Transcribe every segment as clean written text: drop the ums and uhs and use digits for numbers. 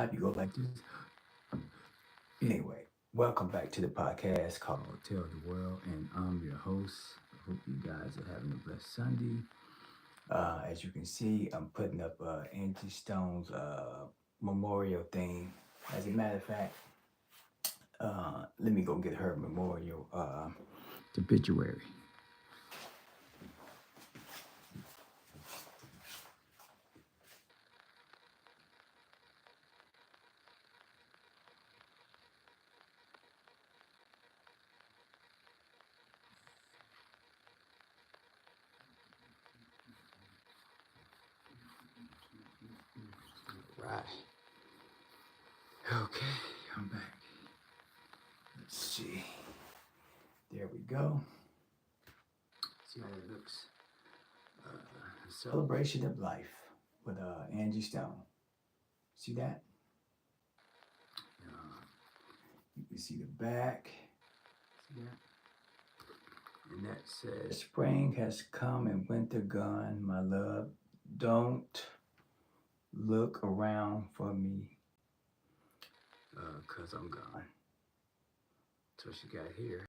clap, you go like this. Anyway, welcome back to the podcast called Tell the World, and I'm your host. I hope you guys are having a blessed Sunday. As you can see, I'm putting up Angie Stone's memorial thing. As a matter of fact, let me go get her memorial obituary. Right. Okay, I'm back. Let's see. There we go. See how that looks. Celebration of life with Angie Stone. See that? You can see the back. See that? And that says, "Spring has come and winter gone, my love. Don't look around for me, cause I'm gone." So she got here.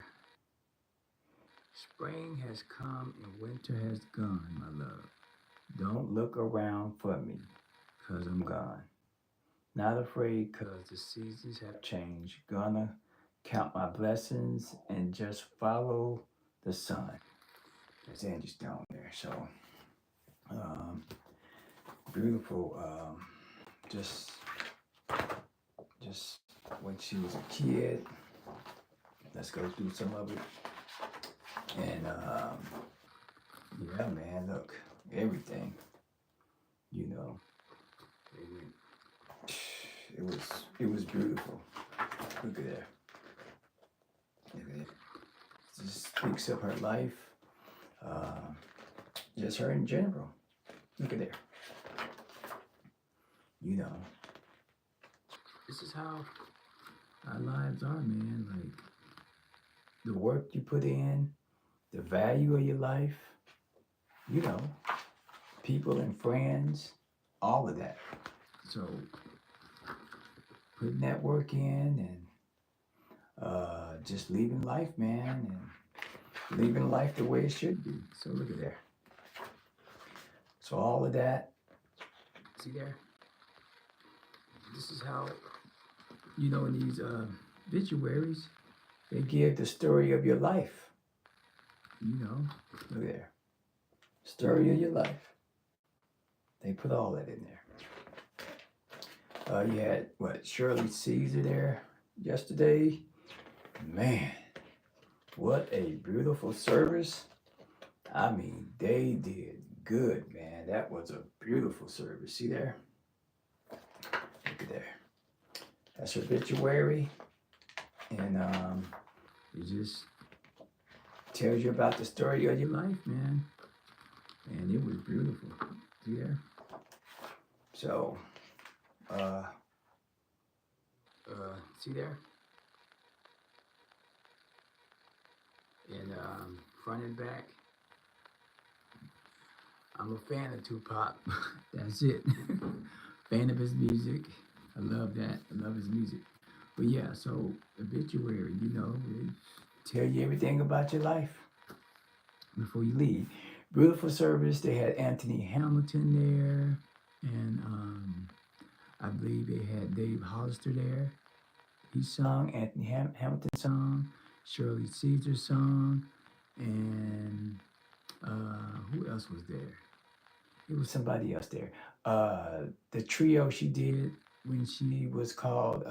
"Spring has come and winter has gone, my love. Don't look around for me, cause I'm gone. Not afraid, cause the seasons have changed. Gonna count my blessings and just follow the sun." That's Angie Stone there. So, um, beautiful. Just, just when she was a kid. Let's go through some of it. And yeah, man, look, everything. You know, it was beautiful. Look at that. Look at it. Just speaks of her life. Just her in general. Look at there. You know, this is how our lives are, man. Like the work you put in, the value of your life, you know, people and friends, all of that. So putting that work in and just living life, man, and living life the way it should be. So look at there. So all of that, see there? This is how, you know, in these obituaries, they give the story of your life. You know, look there. Story of your life. They put all that in there. You had, what, Shirley Caesar there yesterday. Man, what a beautiful service. I mean, they did good, man. That was a beautiful service. See there? Look at there. That's her obituary. And it just tells you about the story of your life, man. And it was beautiful. See there? So, see there? And front and back. I'm a fan of Tupac. That's it. Fan of his music. I love that. I love his music. But yeah, so obituary, you know, they tell you everything about your life before you leave. Beautiful service. They had Anthony Hamilton there, and I believe they had Dave Hollister there. He sung Anthony Hamilton song, Shirley Caesar song, and who else was there? It was somebody else there. The trio she did when she was called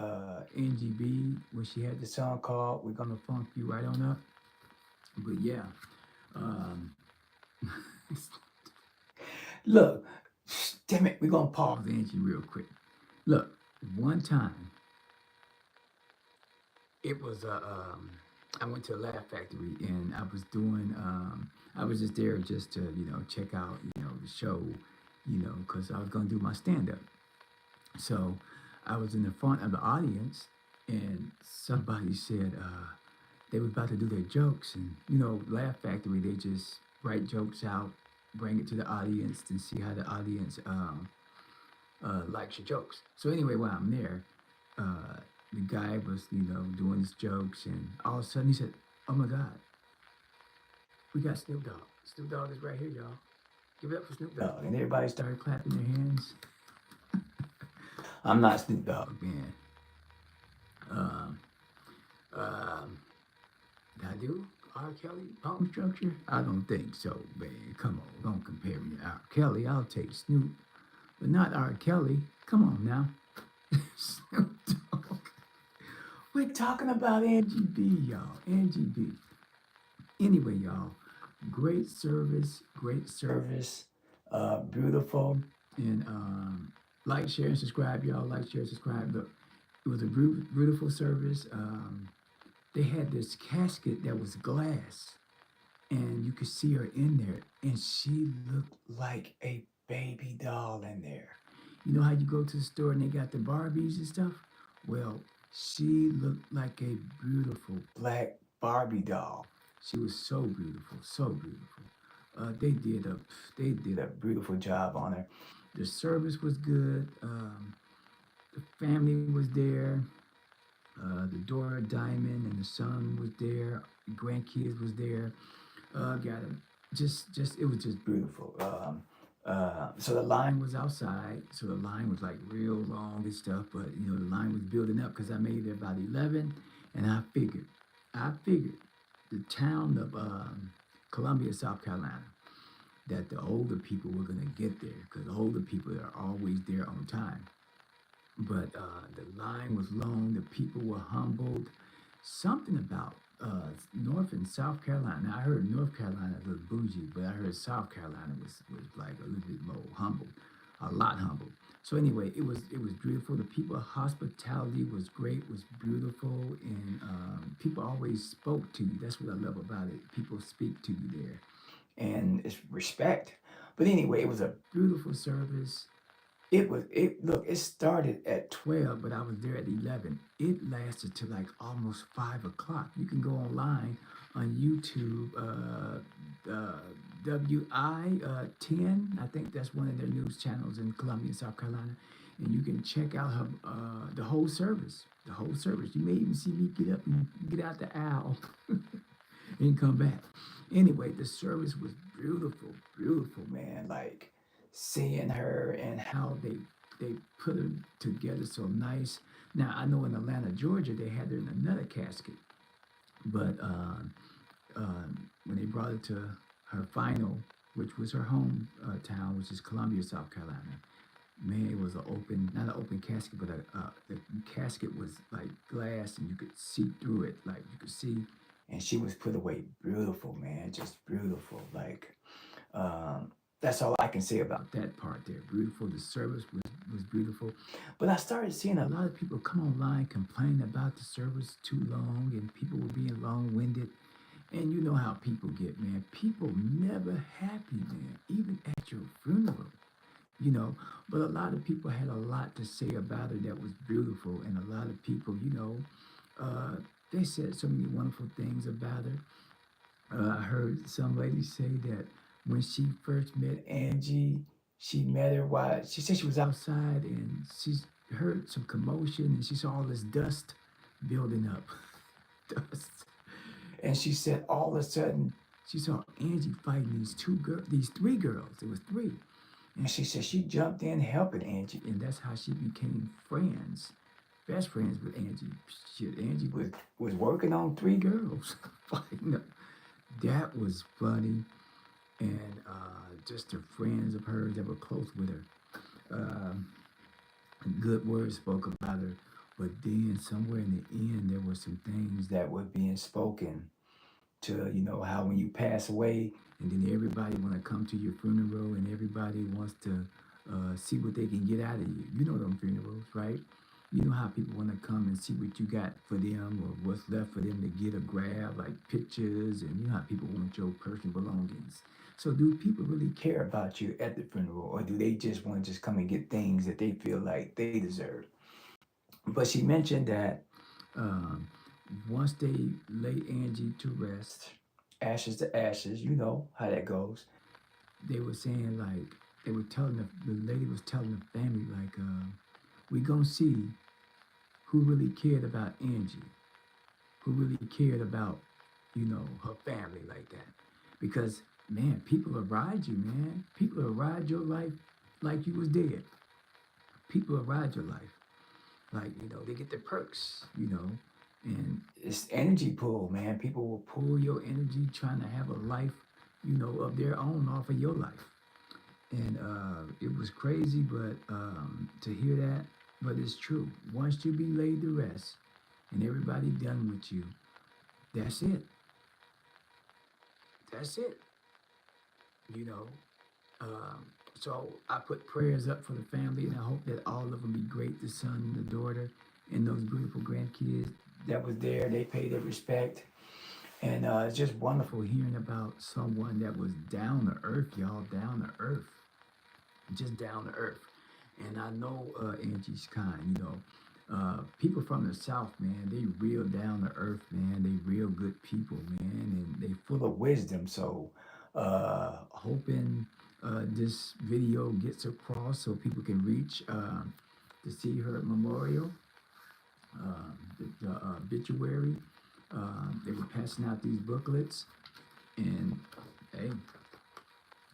Angie B, when she had the song called "We're Gonna Funk You Right On Up." But yeah, look, damn it, we're gonna pause Angie real quick. Look, one time, it was I went to a Laugh Factory and I was doing I was just there just to check out the show, because I was gonna do my stand up. So I was in the front of the audience and somebody said they were about to do their jokes, and Laugh Factory, they just write jokes out, bring it to the audience and see how the audience likes your jokes. So anyway, while I'm there, the guy was, doing his jokes, and all of a sudden he said, "Oh my God, we got Snoop Dogg. Snoop Dogg is right here, y'all. Give it up for Snoop Dogg." And everybody started clapping their hands. I'm not Snoop Dogg, man. Um, um, did I do R. Kelly bone structure? I don't think so, man. Come on, don't compare me to R. Kelly. I'll take Snoop, but not R. Kelly. Come on now. Snoop Dogg. We're talking about Angie B, y'all. Angie B. Anyway, y'all, great service, great service. Beautiful. And like, share, and subscribe, y'all. Like, share, subscribe. Look, it was a beautiful service. They had this casket that was glass, and you could see her in there, and she looked like a baby doll in there. You know how you go to the store and they got the Barbies and stuff? Well, she looked like a beautiful black Barbie doll. She was so beautiful, so beautiful. They did a beautiful job on her. The service was good. The family was there. The Dora Diamond and the son was there. The grandkids was there. Got it. Just it was just beautiful. So the line was outside. So the line was like real long and stuff. But the line was building up because I made it about 11, and I figured the town of Columbia, South Carolina, that the older people were gonna get there because the older people are always there on time. But the line was long. The people were humbled. Something about North and South Carolina. Now, I heard North Carolina was bougie, but I heard South Carolina was like a little bit more humble, a lot humble. So anyway, it was beautiful. The people hospitality was great, was beautiful, and people always spoke to you. That's what I love about it. People speak to you there, and it's respect. But anyway, it was a beautiful service. It started at 12, but I was there at 11. It lasted to like almost 5 o'clock. You can go online on YouTube, WI 10. I think that's one of their news channels in Columbia, South Carolina. And you can check out her, the whole service. The whole service. You may even see me get up and get out the aisle and come back. Anyway, the service was beautiful, beautiful, man. Like seeing her and how they put her together so nice. Now I know in Atlanta, Georgia, they had her in another casket, but when they brought her to her final, which was her home town, which is Columbia, South Carolina, man, it was not an open casket, but the casket was like glass, and you could see through it, like you could see. And she was put away beautiful, man, just beautiful. Like, that's all I can say about that part there. Beautiful. The service was beautiful. But I started seeing a lot of people come online complaining about the service too long, and people were being long winded. And you know how people get, man. People never happy, man, even at your funeral, you know. But a lot of people had a lot to say about her that was beautiful, and a lot of people, uh, they said so many wonderful things about her. I heard some lady say that when she first met Angie, she met her while she said she was outside, and she heard some commotion, and she saw all this dust building up. Dust. And she said all of a sudden she saw Angie fighting these three girls. It was three. And she said she jumped in helping Angie, and that's how she became friends, best friends with Angie. Shit, Angie was working on three girls fighting them. That was funny, and just the friends of hers that were close with her. Good words spoke about her, but then somewhere in the end, there were some things that were being spoken to, how when you pass away, and then everybody want to come to your funeral, and everybody wants to see what they can get out of you. You know them funerals, right? You know how people want to come and see what you got for them, or what's left for them to get or grab, like pictures, and you know how people want your personal belongings. So do people really care about you at the funeral, or do they just want to just come and get things that they feel like they deserve? But she mentioned that um, once they lay Angie to rest, ashes to ashes, you know how that goes. They were saying like they were telling the lady was telling the family like, we gonna see who really cared about Angie, who really cared about, her family like that. Because man, people will ride you, man. People will ride your life like you was dead. People will ride your life. Like, they get the perks, and it's energy pull, man. People will pull your energy trying to have a life, of their own off of your life. And it was crazy, but to hear that, but it's true. Once you be laid to rest and everybody done with you, that's it. That's it. You know. Um, so I put prayers up for the family, and I hope that all of them be great. The son, the daughter, and those beautiful grandkids that was there. They paid their respect, and it's just wonderful hearing about someone that was down to earth, y'all, down to earth, just down to earth. And I know Angie's kind, people from the South, man, they real down to earth, man. They real good people, man, and they full of wisdom. So, hoping this video gets across so people can reach to see her memorial, the obituary. They were passing out these booklets, and hey,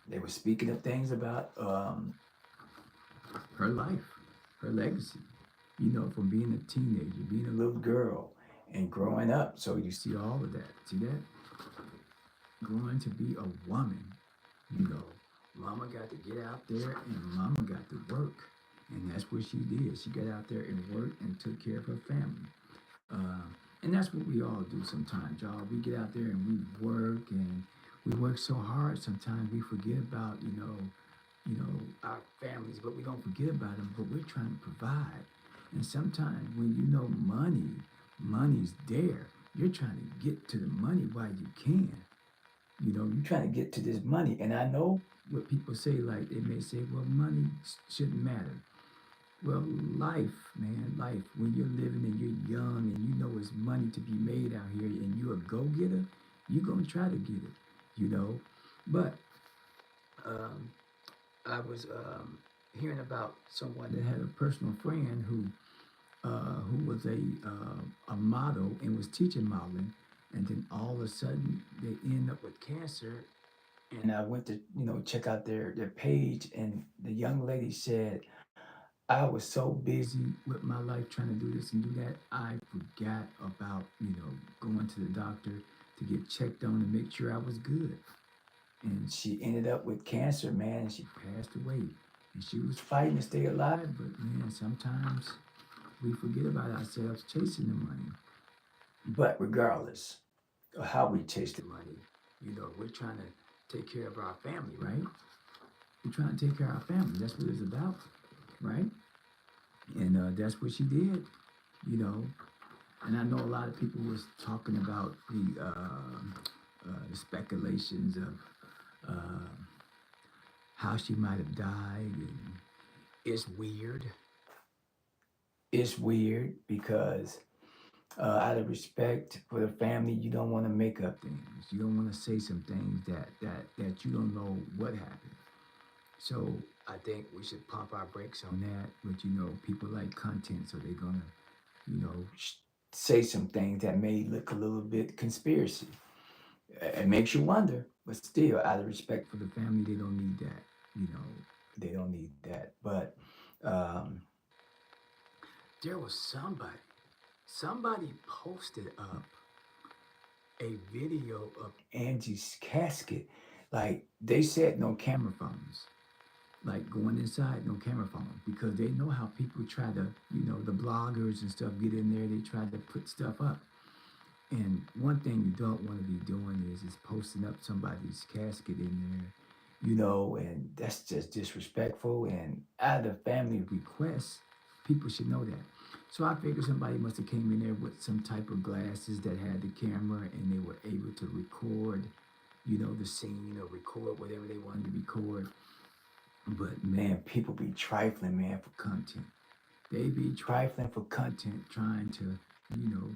they were speaking of things about her life, her legacy, from being a teenager, being a little girl, and growing up. So you see all of that. See that? Growing to be a woman, you know. Mama got to get out there and mama got to work. And that's what she did. She got out there and worked and took care of her family. Uh, and that's what we all do sometimes, y'all. We get out there and we work and we work so hard sometimes we forget about, our families, but we don't forget about them, but we're trying to provide. And sometimes when money's there, you're trying to get to the money while you can. You're trying to get to this money. And I know what people say, like they may say, well, money shouldn't matter. Well, life, man, life, when you're living and you're young and you know it's money to be made out here and you're a go-getter, you're going to try to get it, you know. But um, I was hearing about someone that had a personal friend who was a model and was teaching modeling, and then all of a sudden they end up with cancer. And I went to check out their page, and the young lady said, "I was so busy with my life trying to do this and do that, I forgot about going to the doctor to get checked on to make sure I was good." And she ended up with cancer, man, and she passed away. And she was fighting to stay alive, but man, sometimes we forget about ourselves chasing the money. But regardless of how we chase the money, we're trying to take care of our family, right? We're trying to take care of our family. That's what it's about, right? And that's what she did, you know. And I know a lot of people was talking about the speculations of uh, how she might have died, and it's weird. It's weird because out of respect for the family, you don't want to make up things. You don't want to say some things that you don't know what happened. So I think we should pump our brakes on that. But people like content, so they're gonna, you know, say some things that may look a little bit conspiracy. It makes you wonder, but still, out of respect for the family, they don't need that. You know, they don't need that. But um, there was somebody posted up a video of Angie's casket. Like they said, no camera phones. Like going inside, no camera phones, because they know how people try to, the bloggers and stuff get in there. They try to put stuff up. And one thing you don't want to be doing is posting up somebody's casket in there, and that's just disrespectful. And out of family requests, people should know that. So I figured somebody must have came in there with some type of glasses that had the camera, and they were able to record, the scene or record whatever they wanted to record. But man, people be trifling, man, for content. They be trifling for content, trying to, you know,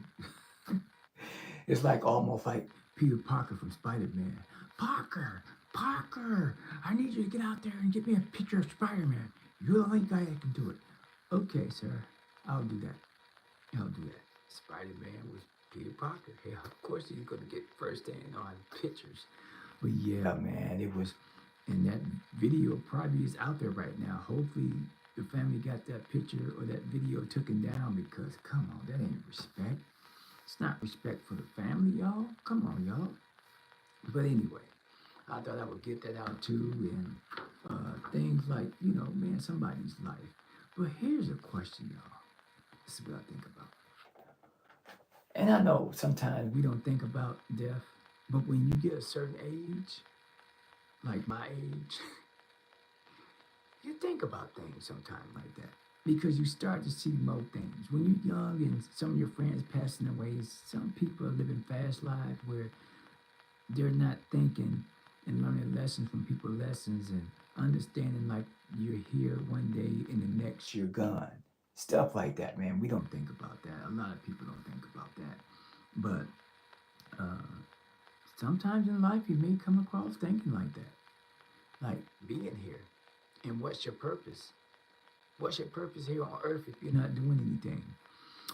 it's like almost like Peter Parker from Spider-Man. Parker, Parker, I need you to get out there and get me a picture of Spider-Man. You're the only guy that can do it. Okay, sir, I'll do that. I'll do that. Spider-Man was Peter Parker. Yeah, of course he's gonna get first hand on pictures. But yeah, man, it was, and that video probably is out there right now. Hopefully, the family got that picture or that video taken down because, come on, that ain't respect. It's not respect for the family, y'all. Come on, y'all. But anyway, I thought I would get that out too, and things like, man, somebody's life. But here's a question, y'all. This is what I think about. And I know sometimes we don't think about death, but when you get a certain age, like my age, you think about things sometimes like that because you start to see more things. When you're young and some of your friends passing away, some people are living fast lives where they're not thinking and learning lessons from people's lessons and understanding like you're here one day and the next you're gone. Stuff like that, man. We don't think about that. A lot of people don't think about that. But uh, sometimes in life you may come across thinking like that. Like being here. And what's your purpose? What's your purpose here on earth if you're not doing anything?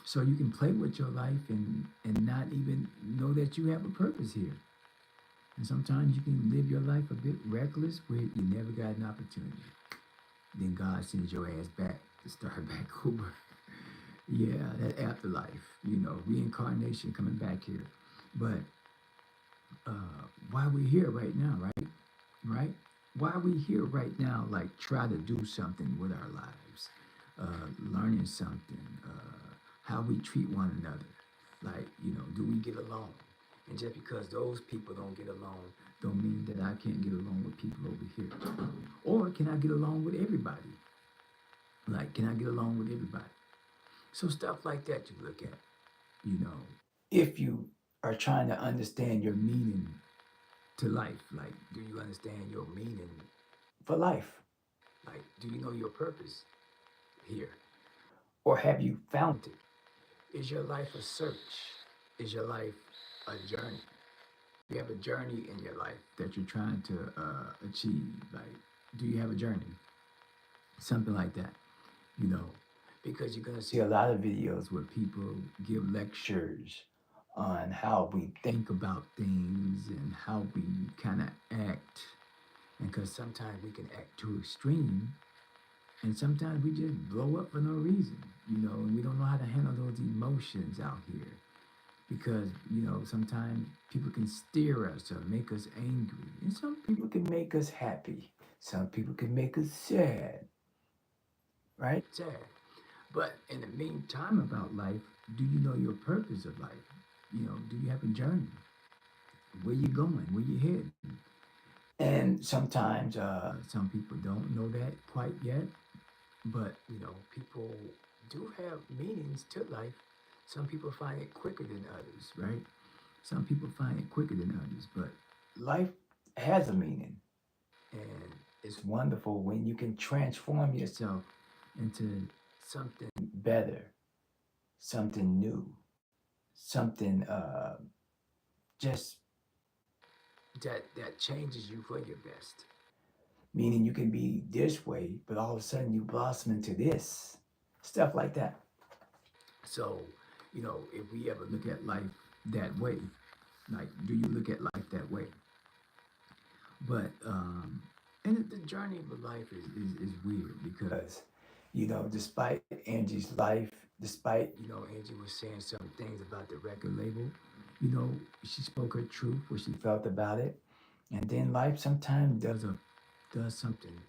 So you can play with your life and not even know that you have a purpose here. And sometimes you can live your life a bit reckless where you never got an opportunity. Then God sends your ass back to start back over. Yeah, that afterlife, reincarnation coming back here. But why we here right now, right? Right? Why are we here right now? Like try to do something with our lives, learning something, how we treat one another. Like do we get along? And just because those people don't get along, don't mean that I can't get along with people over here. Or can I get along with everybody? Like, can I get along with everybody? So stuff like that you look at, you know. If you are trying to understand your meaning to life, like, do you understand your meaning for life? Like, do you know your purpose here? Or have you found it? Is your life a search? Is your life a journey? You have a journey in your life that you're trying to achieve. Like, do you have a journey? Something like that, you know, because you're going to see a lot of videos where people give lectures on how we think about things and how we kind of act. And because sometimes we can act too extreme, and sometimes we just blow up for no reason, and we don't know how to handle those emotions out here because sometimes people can steer us or make us angry, and some people can make us happy, some people can make us sad, right? Sad. But in the meantime about life, do you know your purpose of life? Do you have a journey? Where you going? Where you heading? And sometimes some people don't know that quite yet, but people do have meanings to life. Some people find it quicker than others, right? Some people find it quicker than others, but life has a meaning. And it's wonderful when you can transform yourself into something better, something new, something just that changes you for your best. Meaning you can be this way, but all of a sudden you blossom into this. Stuff like that. So, if we ever look at life that way, like, do you look at life that way? But, and the journey of life is weird because, despite Angie's life, despite, Angie was saying some things about the record label, she spoke her truth, what she felt about it. And then life sometimes does something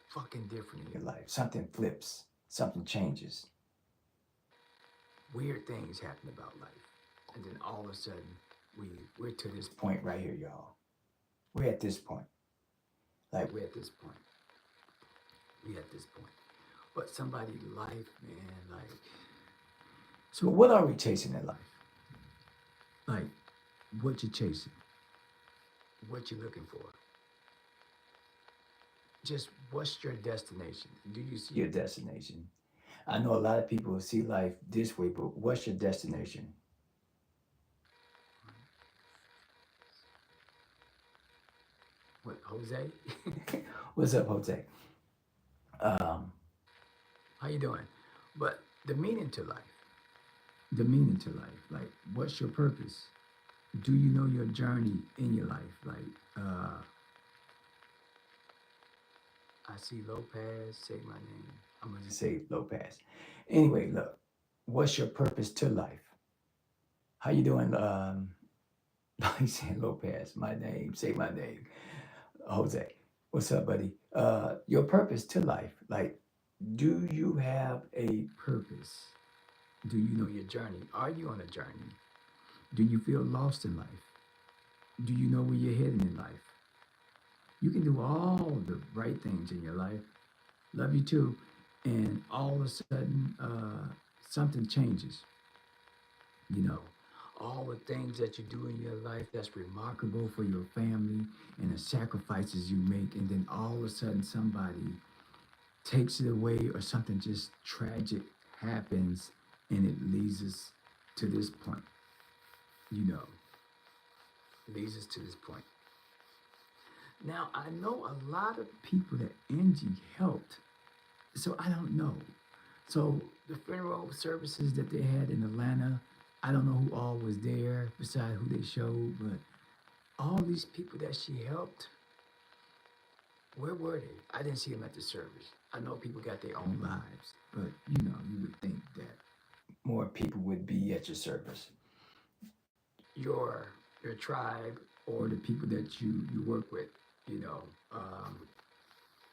fucking different in your life. Something flips, something changes. Weird things happen about life. And then all of a sudden, we're to this point right here, y'all. We're at this point. Like, we're at this point. We're at this point. But somebody's life, man, like. So, what are we chasing in life? Like, what you chasing? What you looking for? Just what's your destination? Do you see your destination? I know a lot of people see life this way, but what's your destination? What, Jose? What's up, Jose? Um, how you doing? But the meaning to life, the meaning to life, like what's your purpose? Do you know your journey in your life? Like, I see Lopez, say my name. I'm gonna just say Lopez. Anyway, look, what's your purpose to life? How you doing? He's saying Lopez, my name, say my name. Jose, what's up, buddy? Your purpose to life. Like, do you have a purpose? Do you know your journey? Are you on a journey? Do you feel lost in life? Do you know where you're heading in life? You can do all the right things in your life. Love you too. And all of a sudden, something changes. You know, all the things that you do in your life that's remarkable for your family and the sacrifices you make, and then all of a sudden somebody takes it away or something just tragic happens and it leads us to this point, you know, leads us to this point. Now, I know a lot of people that Angie helped, so I don't know. So the funeral services that they had in Atlanta, I don't know who all was there besides who they showed, but all these people that she helped, where were they? I didn't see them at the service. I know people got their own lives, but you would think that more people would be at your service. Your your tribe or the people that you work with, you know, um,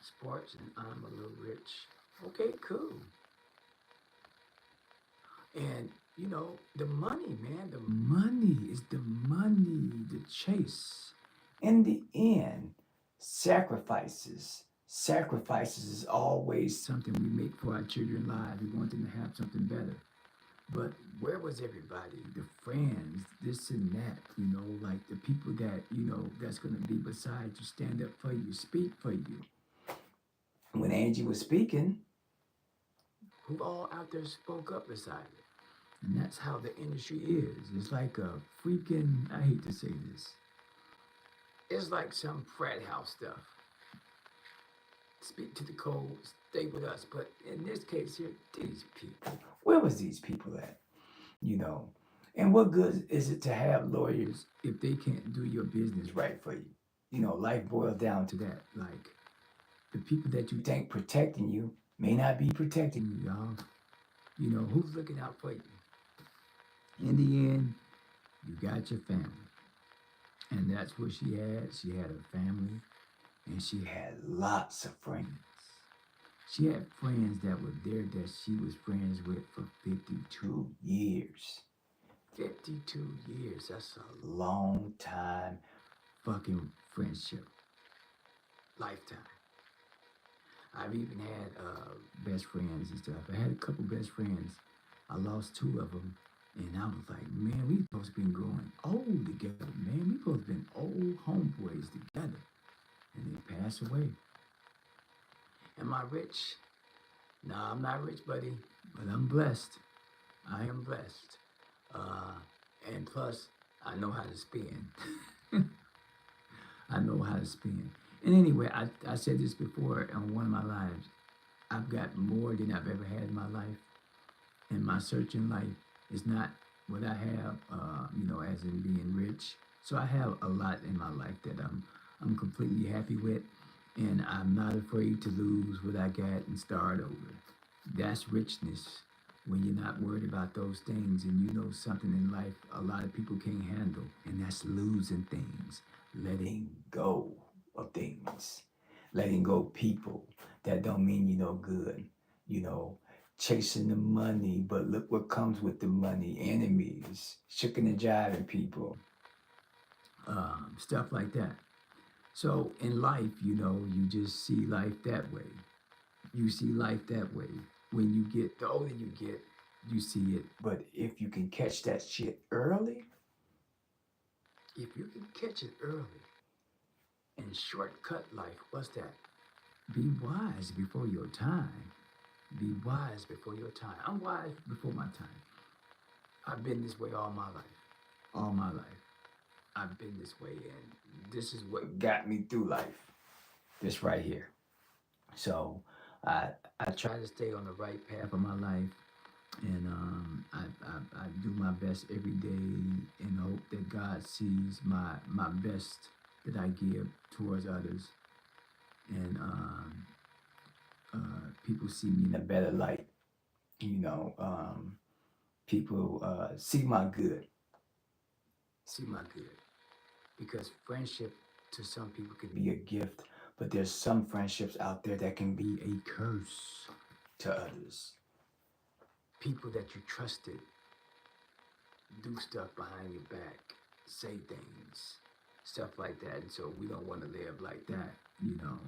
sports and I'm a little rich. Okay, cool. And the money, man, the money is the money, the chase. In the end, sacrifices is always something we make for our children's lives. We want them to have something better. But where was everybody? The friends, this and that, like the people that, that's gonna be beside you, stand up for you, speak for you. When Angie was speaking, who all out there spoke up beside her? And that's how the industry is. It's like a freaking, I hate to say this, it's like some frat house stuff. Speak to the code, stay with us. But in this case here, these people, where was these people at? You know, and what good is it to have lawyers if they can't do your business right for you? Life boils down to that. Like, the people that you think protecting you may not be protecting you, y'all. Who's looking out for you? In the end, you got your family. And that's what she had. She had a family and she had lots of friends. She had friends that were there that she was friends with for 52 years. 52 years, that's a long time fucking friendship. Lifetime. I've even had best friends and stuff. I had a couple best friends. I lost two of them. And I was like, man, we supposed to be growing old together, man. We supposed to be old homeboys together. And they passed away. Am I rich? Nah, I'm not rich, buddy. But I'm blessed. I am blessed. And plus, I know how to spin. I know how to spin. And anyway, I said this before on one of my lives. I've got more than I've ever had in my life. And my search in life is not what I have, as in being rich. So I have a lot in my life that I'm completely happy with. And I'm not afraid to lose what I got and start over. That's richness. When you're not worried about those things and you know something in life a lot of people can't handle, and that's losing things, letting go of things, letting go of people that don't mean you no good, you know, chasing the money, but look what comes with the money, enemies, shooking and jiving people, stuff like that. So in life, you just see life that way. You see life that way. When you get, the older you get, you see it. But if you can catch that shit early, if you can catch it early and shortcut life, what's that? Be wise before your time. Be wise before your time. I'm wise before my time. I've been this way all my life. All my life. I've been this way, and this is what got me through life. This right here. So I I try to stay on the right path of my life, and I do my best every day and hope that God sees my best that I give towards others, and people see me in a better light. You know, people see my good, see my good, because friendship to some people can be a gift, but there's some friendships out there that can be a curse to others. People that you trusted do stuff behind your back, say things, stuff like that. And so we don't want to live like that, you know.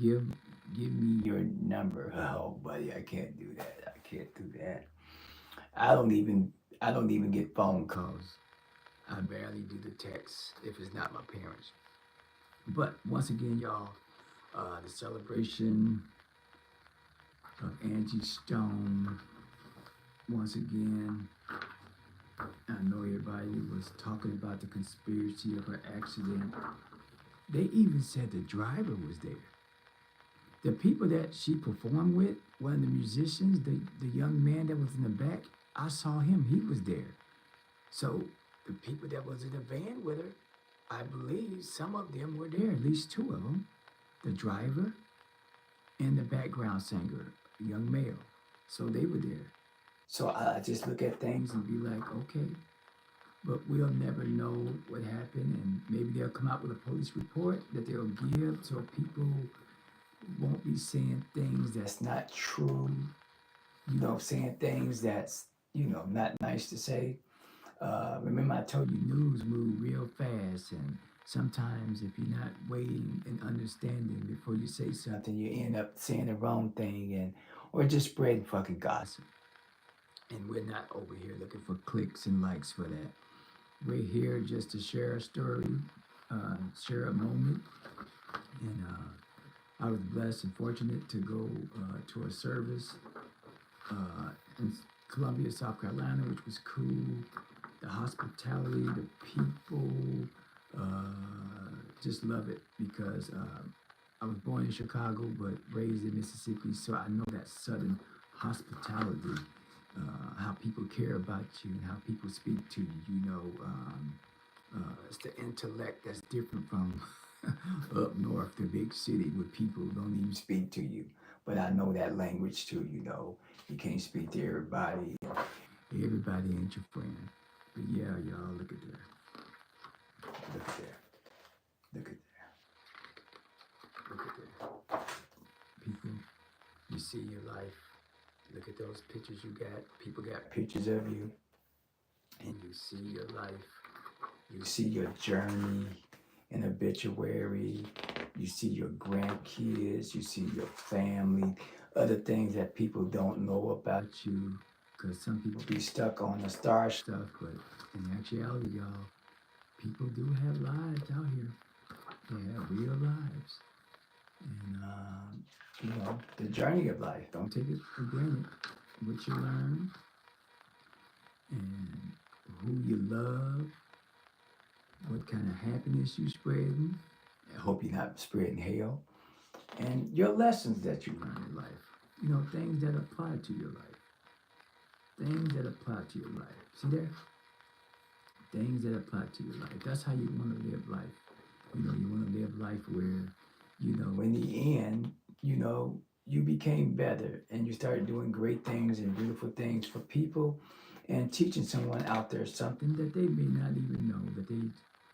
Give give me your number. Oh, buddy, I can't do that. I can't do that. I don't even I don't even get phone calls. I barely do the text if it's not my parents. But once again, y'all, the celebration of Angie Stone. Once again, I know everybody was talking about the conspiracy of her accident. They even said the driver was there. The people that she performed with, one of the musicians, the young man that was in the back, I saw him. He was there. So the people that was in the van with her, I believe some of them were there, at least two of them. The driver and the background singer, a young male. So they were there. So I just look at things and be like, okay, but we'll never know what happened, and maybe they'll come out with a police report that they'll give so people won't be saying things that's not true, you know, saying things that's, you know, not nice to say. Remember, I told you news move real fast, and sometimes if you're not waiting and understanding before you say something, you end up saying the wrong thing and or just spreading fucking gossip. And we're not over here looking for clicks and likes for that. We're here just to share a story, share a moment, and I was blessed and fortunate to go to a service in Columbia, South Carolina, which was cool. The hospitality, the people, just love it because I was born in Chicago but raised in Mississippi, so I know that Southern hospitality, how people care about you and how people speak to you. You know, it's the intellect that's different from up north, the big city, where people don't even speak to you. But I know that language too. You know, you can't speak to everybody. Everybody ain't your friend. But yeah, y'all, look at there. Look at there. Look at there. Look at there. People, you see your life. Look at those pictures you got. People got pictures of you. And you see your life. You see your journey, an obituary. You see your grandkids. You see your family. Other things that people don't know about you. Because some people be stuck on the star stuff. But in actuality, y'all, people do have lives out here. They have real lives. And, you know, the journey of life. Don't take it for granted. What you learn and who you love, what kind of happiness you spreading. I hope you're not spreading hell. And your lessons that you learn in life. You know, things that apply to your life. Things that apply to your life. See there? Things that apply to your life. That's how you want to live life. You know, you want to live life where, you know, in the end, you know, you became better and you started doing great things and beautiful things for people and teaching someone out there something that they may not even know that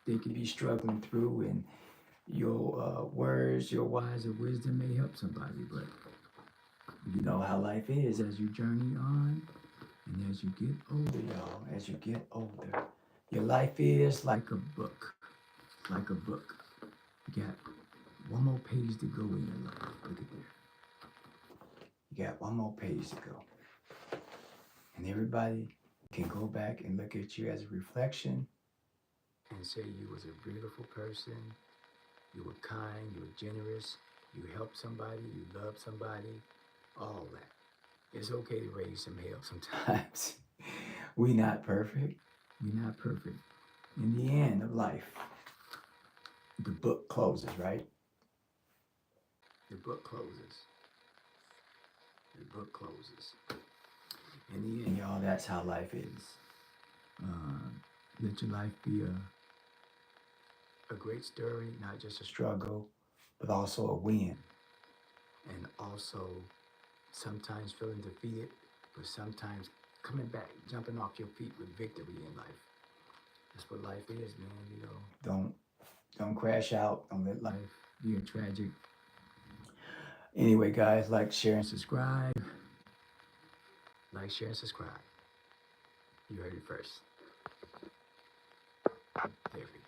they could be struggling through, and your words, your wise of wisdom may help somebody. But you know how life is as you journey on and as you get older, y'all, as you get older, your life is like a book, like a book. You got one more page to go in your life. Look at there. You got one more page to go. And everybody can go back and look at you as a reflection and say you was a beautiful person, you were kind, you were generous, you helped somebody, you loved somebody, all that. It's okay to raise some hell sometimes. We not perfect. We not perfect. In the end of life, the book closes, right? The book closes. The book closes. In the end, y'all, that's how life is. Let your life be a great story, not just a struggle, but also a win. And also sometimes feeling defeated, but sometimes coming back, jumping off your feet with victory in life. That's what life is, man. You know, don't crash out. Don't let life be a tragic. Anyway, guys, like, share, and subscribe. Like, share, and subscribe. You heard it first. There we go.